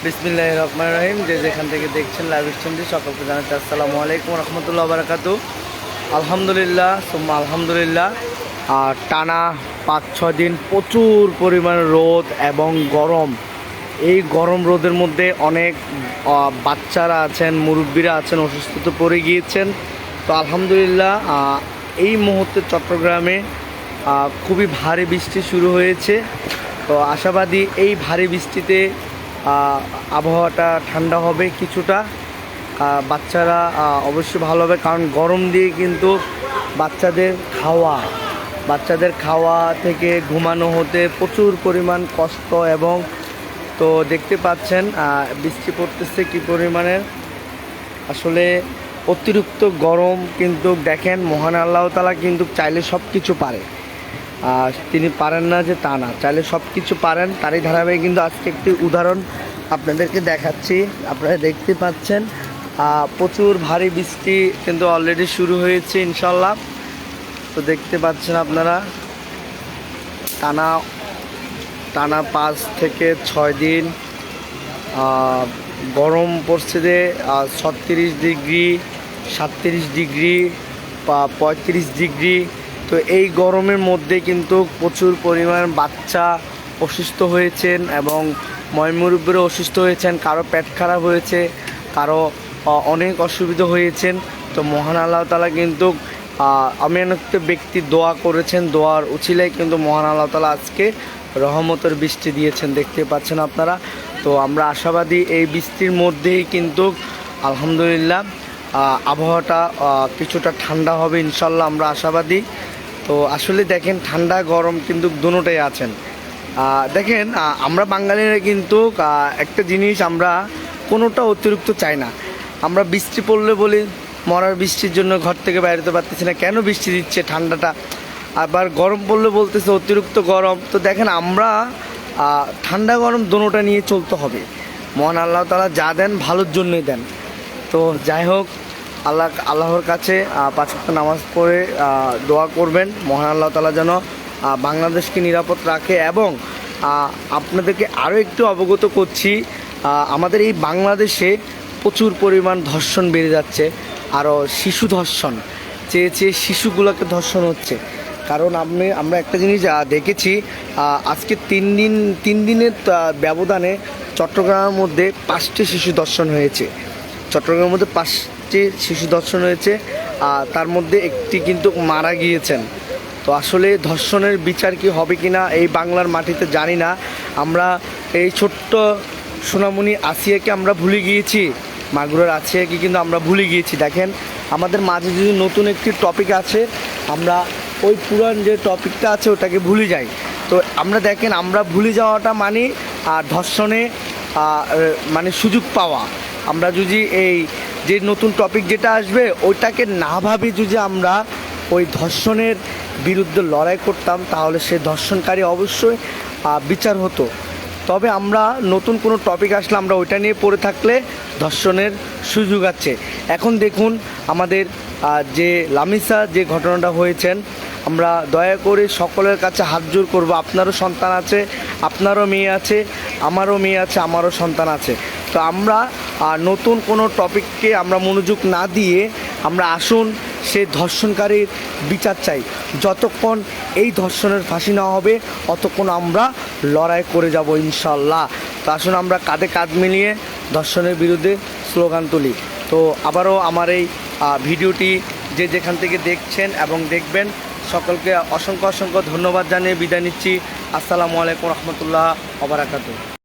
বিসমিল্লাহির রহমানির রহিম। যে যেখান থেকে দেখছেন লাইভ স্ট্রিমটি সকলকে জানাচ্ছি আসসালামু আলাইকুম রহমতুল্লাহ বারাকাতু। আলহামদুলিল্লাহ সুম্মা আলহামদুলিল্লাহ। আর টানা 5-6 দিন প্রচুর পরিমাণ রোদ এবং গরম। এই গরম রোদের মধ্যে অনেক বাচ্চারা আছেন, মুরব্বীরা আছেন, অসুস্থতে পড়ে গিয়েছেন। তো আলহামদুলিল্লাহ এই মুহূর্তে চট্টগ্রামে খুবই ভারী বৃষ্টি শুরু হয়েছে। তো আশাবাদী এই ভারী বৃষ্টিতে আবহাওয়াটা ঠান্ডা হবে কিছুটা। বাচ্চারা অবশ্যই ভালো হবে, কারণ গরম দিয়ে কিন্তু বাচ্চাদের খাওয়া থেকে ঘুমানো হতে প্রচুর পরিমাণ কষ্ট। এবং তো দেখতে পাচ্ছেন বৃষ্টি পড়তেছে কী পরিমাণের, আসলে অতিরিক্ত গরম। কিন্তু দেখেন মহান আল্লাহ তাআলা কিন্তু চাইলে সব কিছু পারে, তিনি পারেন না যে তা না, চাইলে সব কিছু পারেন। তারই ধারাবাহিক কিন্তু আজকে একটি উদাহরণ আপনাদেরকে দেখাচ্ছি। আপনারা দেখতে পাচ্ছেন প্রচুর ভারী বৃষ্টি কিন্তু অলরেডি শুরু হয়েছে ইনশাল্লাহ। তো দেখতে পাচ্ছেন আপনারা টানা 5 থেকে 6 দিন গরম পড়ছে যে 36 ডিগ্রি, 37 ডিগ্রি বা 35 ডিগ্রি। তো এই গরমের মধ্যে কিন্তু প্রচুর পরিমাণ বাচ্চা অসুস্থ হয়েছেন এবং মুরব্বীরা অসুস্থ হয়েছেন, কারো পেট খারাপ হয়েছে, কারো অনেক অসুবিধা হয়েছেন। তো মহান আল্লাহ তাআলা কিন্তু আমি একটা ব্যক্তি দোয়া করেছেন, দোয়ার উছিলায় কিন্তু মহান আল্লাহ তাআলা আজকে রহমতের বৃষ্টি দিয়েছেন, দেখতে পাচ্ছেন আপনারা। তো আমরা আশাবাদী এই বৃষ্টির মধ্যেই কিন্তু আলহামদুলিল্লাহ আবহাওয়াটা কিছুটা ঠান্ডা হবে ইনশাল্লাহ, আমরা আশাবাদী। তো আসলে দেখেন ঠান্ডা গরম কিন্তু দুটোটাই আছেন। দেখেন আমরা বাঙালিরা কিন্তু একটা জিনিস, আমরা কোনোটা অতিরিক্ত চাই না। আমরা বৃষ্টি পড়লে বলি মরার বৃষ্টির জন্য ঘর থেকে বেরোতে পারতেছি না, কেন বৃষ্টি দিচ্ছে ঠান্ডাটা। আবার গরম পড়লে বলতেছে অতিরিক্ত গরম। তো দেখেন আমরা ঠান্ডা গরম দুটোটা নিয়ে চলতে হবে। মহান আল্লাহ তাআলা যা দেন ভালোর জন্যই দেন। তো যাই হোক, আল্লাহর কাছে 5 ওয়াক্ত নামাজ পড়ে দোয়া করবেন মহান আল্লাহ তাআলা যেন বাংলাদেশকে নিরাপদ রাখে। এবং আপনাদেরকে আরও একটু অবগত করছি, আমাদের এই বাংলাদেশে প্রচুর পরিমাণ ধর্ষণ বেড়ে যাচ্ছে, আরও শিশু ধর্ষণ, চেয়ে শিশুগুলোকে ধর্ষণ হচ্ছে। কারণ আমরা একটা জিনিস দেখেছি, আজকে 3 দিনের ব্যবধানে চট্টগ্রামের মধ্যে 5টি শিশু ধর্ষণ হয়েছে। চট্টগ্রামের মধ্যে 5টি শিশু ধর্ষণ হয়েছে, তার মধ্যে একটি কিন্তু মারা গিয়েছেন। তো আসলে ধর্ষণের বিচার কি হবে কি না এই বাংলার মাটিতে জানি না। আমরা এই ছোট্ট সোনামণি আসিয়াকে আমরা ভুলে গিয়েছি, মাগুরার আসিয়াকে কিন্তু আমরা ভুলে গিয়েছি। দেখেন আমাদের মাঝে যদি নতুন একটি টপিক আছে, আমরা ওই পুরান যে টপিকটা আছে ওটাকে ভুলে যাই। তো আমরা দেখেন আমরা ভুলে যাওয়াটা মানে ধর্ষণে মানে সুযোগ পাওয়া। আমরা যদি এই যে নতুন টপিক যেটা আসবে ওইটাকে না ভাবি যদি আমরা ওই ধর্ষণের বিরুদ্ধে লড়াই করতাম, তাহলে সে ধর্ষণকারী অবশ্যই বিচার হতো। তবে আমরা নতুন কোনো টপিক আসলে আমরা ওইটা নিয়ে পড়ে থাকলে ধর্ষণের সুযোগ আছে। এখন দেখুন আমাদের যে লামিসা যে ঘটনাটা হয়েছেন, আমরা দয়া করে সকলের কাছে হাত জোর করবো। আপনারও সন্তান আছে, আপনারও মেয়ে আছে, আমারও মেয়ে আছে, আমারও সন্তান আছে। তো আমরা নতুন কোনো টপিককে আমরা মনোযোগ না দিয়ে আমরা আসুন সেই ধর্ষণকারীর বিচার চাই। যতক্ষণ এই ধর্ষণের ফাঁসি না হবে ততক্ষণ আমরা লড়াই করে যাব ইনশাল্লাহ। তো আসুন আমরা কাঁধে কাঁধ মিলিয়ে ধর্ষণের বিরুদ্ধে স্লোগান তুলি। তো আবারও আমার এই ভিডিওটি যে যেখান থেকে দেখছেন এবং দেখবেন সকলকে অসংখ্য ধন্যবাদ জানিয়ে বিদায় নিচ্ছি। আসসালামু আলাইকুম রহমতুল্লাহ ওয়া বারাকাতুহু।